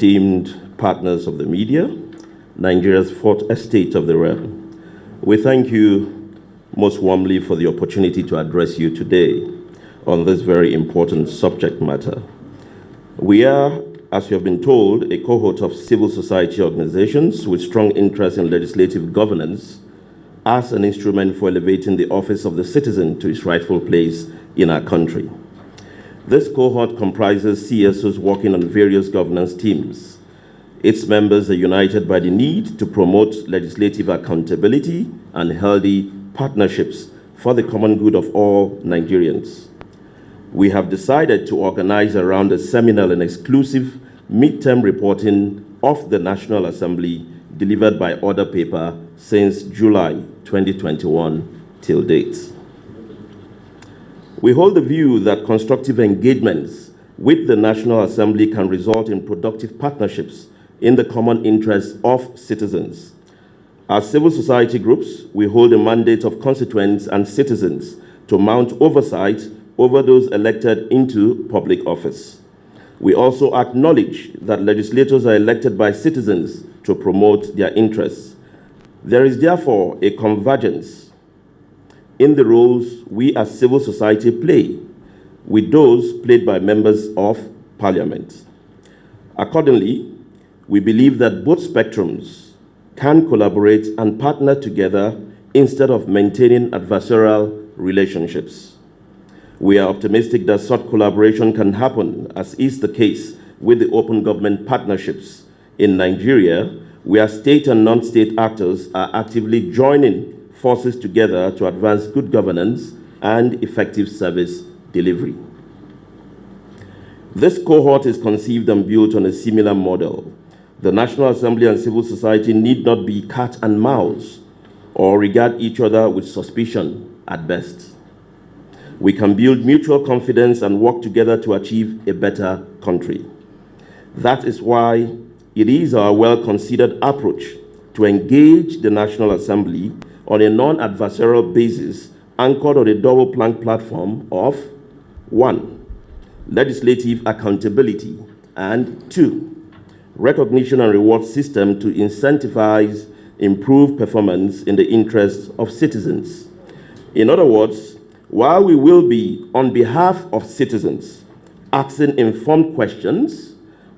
esteemed partners of the media, Nigeria's fourth estate of the realm, we thank you most warmly for the opportunity to address you today on this very important subject matter. We are, as you have been told, a cohort of civil society organizations with strong interest in legislative governance as an instrument for elevating the office of the citizen to its rightful place in our country. This cohort comprises CSOs working on various governance teams. Its members are united by the need to promote legislative accountability and healthy partnerships for the common good of all Nigerians. We have decided to organize around a seminal and exclusive midterm reporting of the National Assembly delivered by order paper since July 2021 till date. We hold the view that constructive engagements with the National Assembly can result in productive partnerships in the common interest of citizens. As civil society groups, we hold a mandate of constituents and citizens to mount oversight over those elected into public office. We also acknowledge that legislators are elected by citizens to promote their interests. There is therefore a convergence in the roles we as civil society play with those played by members of parliament. Accordingly, we believe that both spectrums can collaborate and partner together instead of maintaining adversarial relationships. We are optimistic that such collaboration can happen, as is the case with the open government partnerships in Nigeria, where state and non-state actors are actively joining forces together to advance good governance and effective service delivery. This cohort is conceived and built on a similar model. The National Assembly and civil society need not be cat and mouse or regard each other with suspicion at best. We can build mutual confidence and work together to achieve a better country. That is why it is our well-considered approach to engage the National Assembly on a non-adversarial basis anchored on a double-plank platform of 1. Legislative accountability, and 2. Recognition and reward system to incentivize improved performance in the interests of citizens. In other words, while we will be, on behalf of citizens, asking informed questions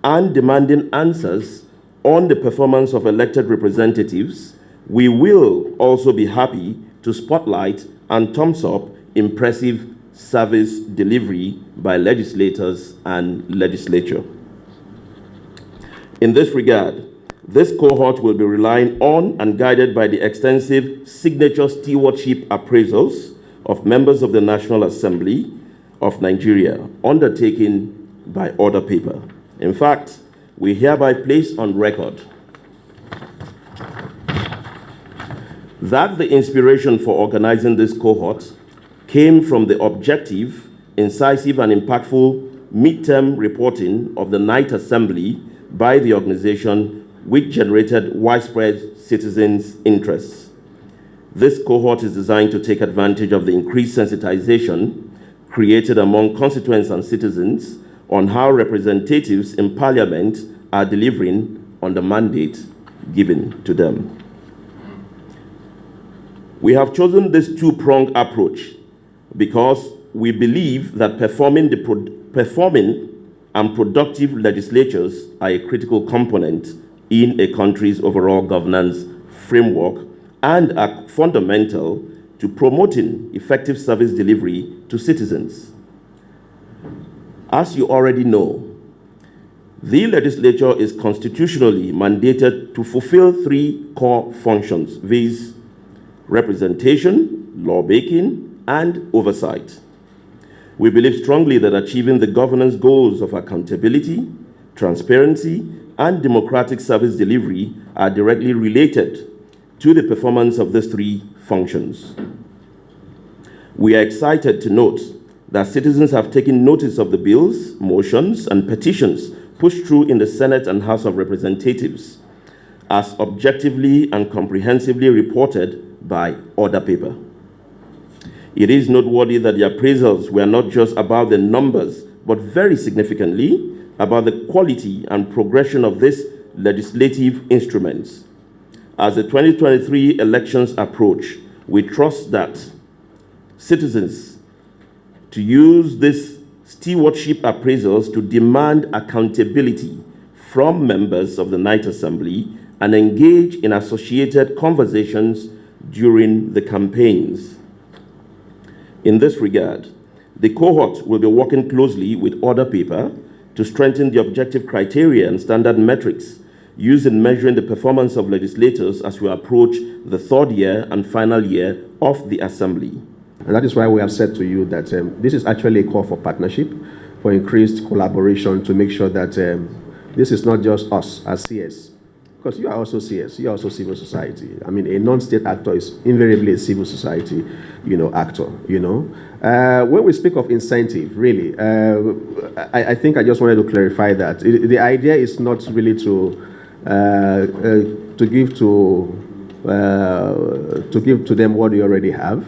and demanding answers on the performance of elected representatives, we will also be happy to spotlight and thumbs up impressive service delivery by legislators and legislature. In this regard, this cohort will be relying on and guided by the extensive signature stewardship appraisals of members of the National Assembly of Nigeria, undertaken by order paper. In fact, we hereby place on record that the inspiration for organizing this cohort came from the objective, incisive, and impactful midterm reporting of the Night Assembly by the organization, which generated widespread citizens' interests. This cohort is designed to take advantage of the increased sensitization created among constituents and citizens on how representatives in Parliament are delivering on the mandate given to them. We have chosen this two-pronged approach because we believe that performing and productive legislatures are a critical component in a country's overall governance framework and are fundamental to promoting effective service delivery to citizens. As you already know, the legislature is constitutionally mandated to fulfill 3 core functions, viz. Representation, lawmaking, and oversight. We believe strongly that achieving the governance goals of accountability, transparency, and democratic service delivery are directly related to the performance of these 3 functions. We are excited to note that citizens have taken notice of the bills, motions, and petitions pushed through in the Senate and House of Representatives, as objectively and comprehensively reported by order paper. It is noteworthy that the appraisals were not just about the numbers, but very significantly, about the quality and progression of these legislative instruments. As the 2023 elections approach, we trust that citizens to use these stewardship appraisals to demand accountability from members of the Night Assembly and engage in associated conversations during the campaigns. In this regard, the cohort will be working closely with Order Paper to strengthen the objective criteria and standard metrics used in measuring the performance of legislators as we approach the third year and final year of the Assembly. And that is why we have said to you that this is actually a call for partnership, for increased collaboration to make sure that this is not just us as CS, because you are also CS, you are also civil society. I mean, a non-state actor is invariably a civil society, actor, When we speak of incentive, really, I think I just wanted to clarify that. The idea is not really to give to them what they already have.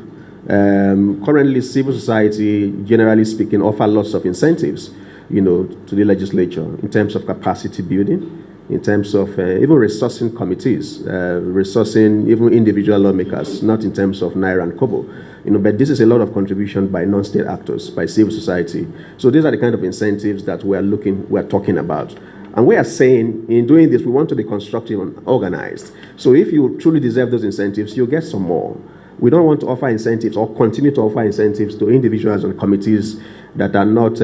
Currently, civil society, generally speaking, offer lots of incentives, to the legislature in terms of capacity building, in terms of even resourcing committees, resourcing even individual lawmakers, not in terms of Naira and Kobo. But this is a lot of contribution by non-state actors, by civil society. So these are the kind of incentives that we're talking about. And we are saying, in doing this, we want to be constructive and organized. So if you truly deserve those incentives, you'll get some more. We don't want to offer incentives or continue to offer incentives to individuals and committees that are not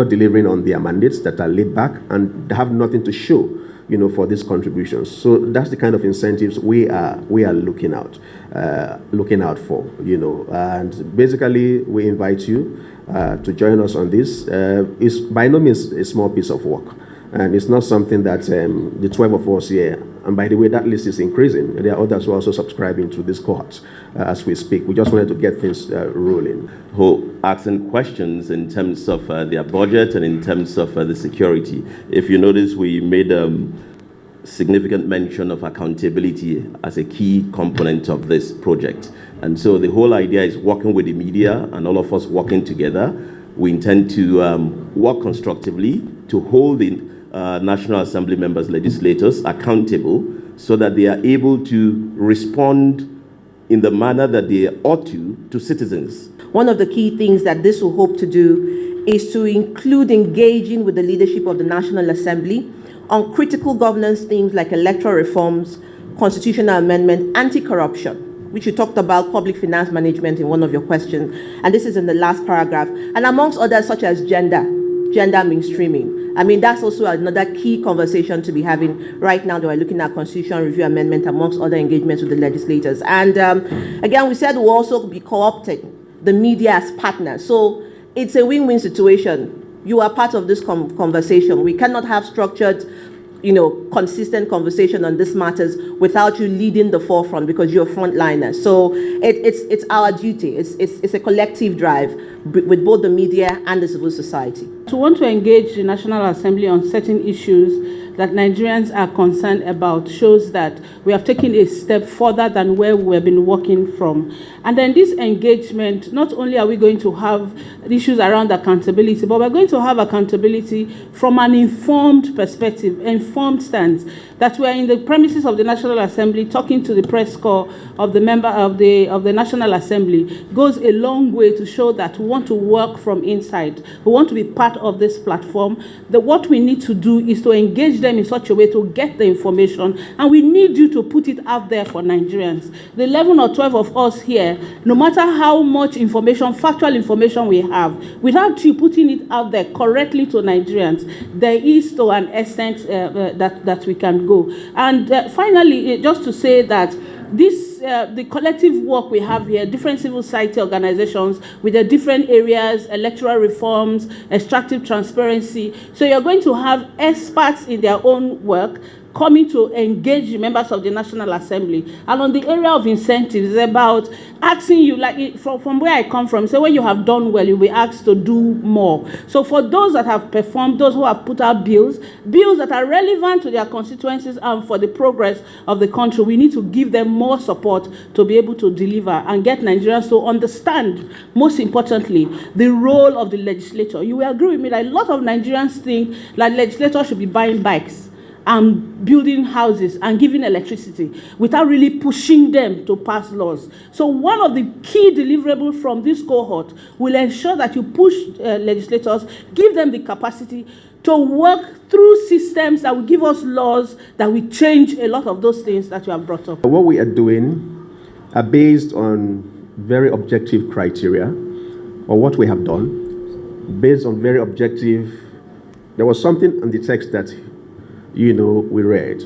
delivering on their mandates, that are laid back and have nothing to show, for these contributions. So that's the kind of incentives we are looking out for, And basically, we invite you to join us on this. It's by no means a small piece of work. And it's not something that the 12 of us here, and by the way, that list is increasing. There are others who are also subscribing to this cohort as we speak. We just wanted to get things rolling. Who asking questions in terms of their budget and in terms of the security. If you notice, we made significant mention of accountability as a key component of this project. And so the whole idea is working with the media and all of us working together. We intend to work constructively to hold the National Assembly members, legislators accountable so that they are able to respond in the manner that they ought to citizens. One of the key things that this will hope to do is to include engaging with the leadership of the National Assembly on critical governance themes like electoral reforms, constitutional amendment, anti-corruption, which you talked about, public finance management in one of your questions, and this is in the last paragraph, and amongst others such as gender mainstreaming. I mean, that's also another key conversation to be having right now that we're looking at constitutional review amendment amongst other engagements with the legislators. And again, we said we'll also be co-opting the media as partners. So it's a win-win situation. You are part of this conversation. We cannot have structured, consistent conversation on these matters without you leading the forefront because you're frontliners. So it's our duty. It's a collective drive with both the media and the civil society. To want to engage the National Assembly on certain issues that Nigerians are concerned about shows that we have taken a step further than where we have been working from. And then this engagement, not only are we going to have issues around accountability, but we're going to have accountability from an informed perspective, informed stance, that we're in the premises of the National Assembly talking to the press corps of the member of the National Assembly goes a long way to show that we want to work from inside. We want to be part of this platform. That what we need to do is to engage them in such a way to get the information, and we need you to put it out there for Nigerians. The 11 or 12 of us here, no matter how much information, factual information we have, without you putting it out there correctly to Nigerians, there is to an extent that we can go. And finally, just to say that this, the collective work we have here, different civil society organizations with the different areas, electoral reforms, extractive transparency. So you're going to have experts in their own work coming to engage the members of the National Assembly. And on the area of incentives, it's about asking you, like from where I come from, say when you have done well, you'll be asked to do more. So for those that have performed, those who have put out bills that are relevant to their constituencies and for the progress of the country, we need to give them more support to be able to deliver and get Nigerians to understand, most importantly, the role of the legislature. You will agree with me that a lot of Nigerians think that legislators should be buying bikes and building houses and giving electricity without really pushing them to pass laws. So one of the key deliverables from this cohort will ensure that you push legislators, give them the capacity to work through systems that will give us laws that will change a lot of those things that you have brought up. What we are doing are based on very objective criteria, or what we have done, based on very objective. There was something in the text that we read,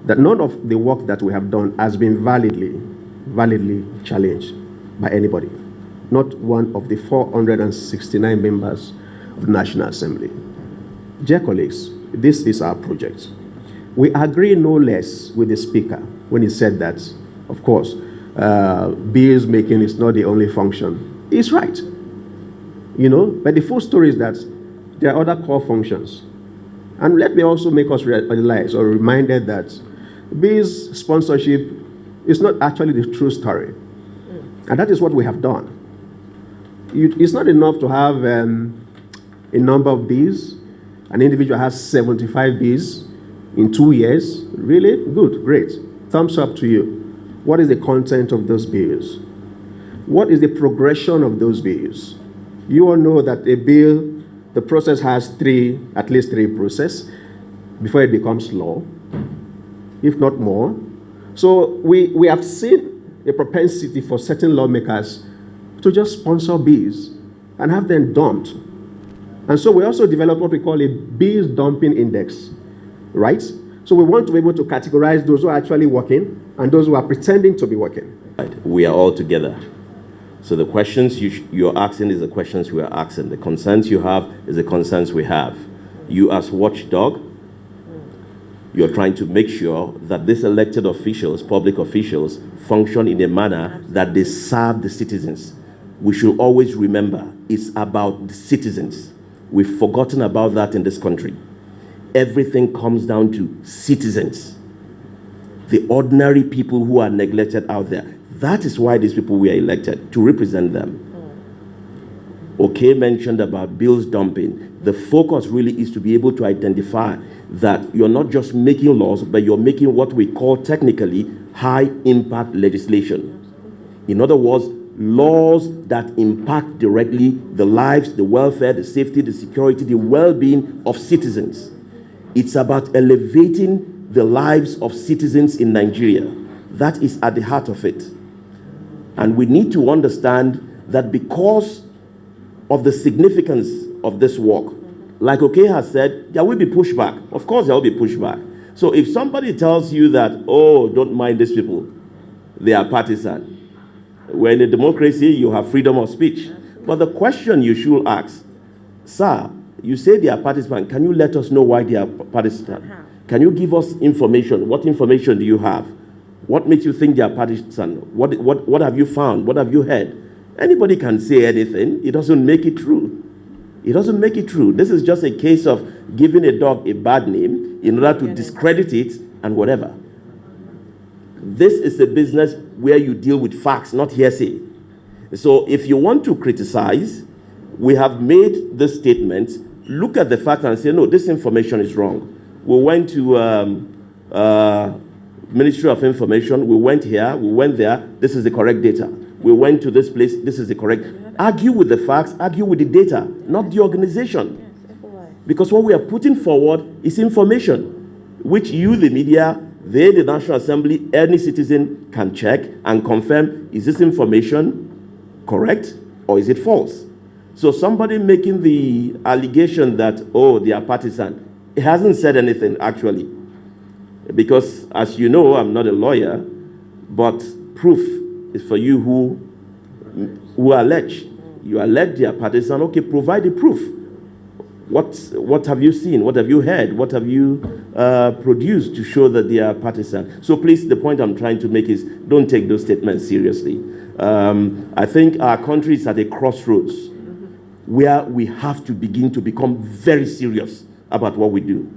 that none of the work that we have done has been validly challenged by anybody. Not one of the 469 members of the National Assembly. Dear colleagues, this is our project. We agree no less with the Speaker when he said that, of course, bills making is not the only function. He's right. But the full story is that there are other core functions. And let me also make us realize or reminded that bills sponsorship is not actually the true story. And that is what we have done. It's not enough to have a number of bills. An individual has 75 bills in 2 years. Really? Good, great. Thumbs up to you. What is the content of those bills? What is the progression of those bills? You all know that a bill, the process has at least three processes before it becomes law, if not more. So we have seen a propensity for certain lawmakers to just sponsor bills and have them dumped. And so we also developed what we call a bills dumping index, right? So we want to be able to categorize those who are actually working and those who are pretending to be working. We are all together. So the questions you're asking is the questions we are asking. The concerns you have is the concerns we have. You as watchdog, you're trying to make sure that these elected officials, public officials, function in a manner that they serve the citizens. We should always remember it's about the citizens. We've forgotten about that in this country. Everything comes down to citizens. The ordinary people who are neglected out there. That is why these people were elected, to represent them. Okay mentioned about bills dumping. The focus really is to be able to identify that you're not just making laws, but you're making what we call technically high-impact legislation. In other words, laws that impact directly the lives, the welfare, the safety, the security, the well-being of citizens. It's about elevating the lives of citizens in Nigeria. That is at the heart of it. And we need to understand that because of the significance of this work, like Oke has said, there will be pushback. Of course, there will be pushback. So if somebody tells you that, oh, don't mind these people, they are partisan. When in a democracy, you have freedom of speech. But the question you should ask, sir, you say they are partisan. Can you let us know why they are partisan? Can you give us information? What information do you have? What makes you think they are partisan? What have you found? What have you heard? Anybody can say anything. It doesn't make it true. It doesn't make it true. This is just a case of giving a dog a bad name in order to discredit it and whatever. This is a business where you deal with facts, not hearsay. So if you want to criticize, we have made this statement. Look at the fact and say, no, this information is wrong. We went to Ministry of Information. We went here. We went there. This is the correct data. We went to this place. This is the correct. Argue with the facts. Argue with the data, not the organization. Because what we are putting forward is information, which you, the media, they, the National Assembly, any citizen can check and confirm, is this information correct or is it false? So somebody making the allegation that, oh, they are partisan, it hasn't said anything actually. Because as you know, I'm not a lawyer, but proof is for you who allege. You allege they are partisan, okay, provide the proof. What have you seen? What have you heard? What have you produced to show that they are partisan? So please, the point I'm trying to make is don't take those statements seriously. I think our country is at a crossroads where we have to begin to become very serious about what we do.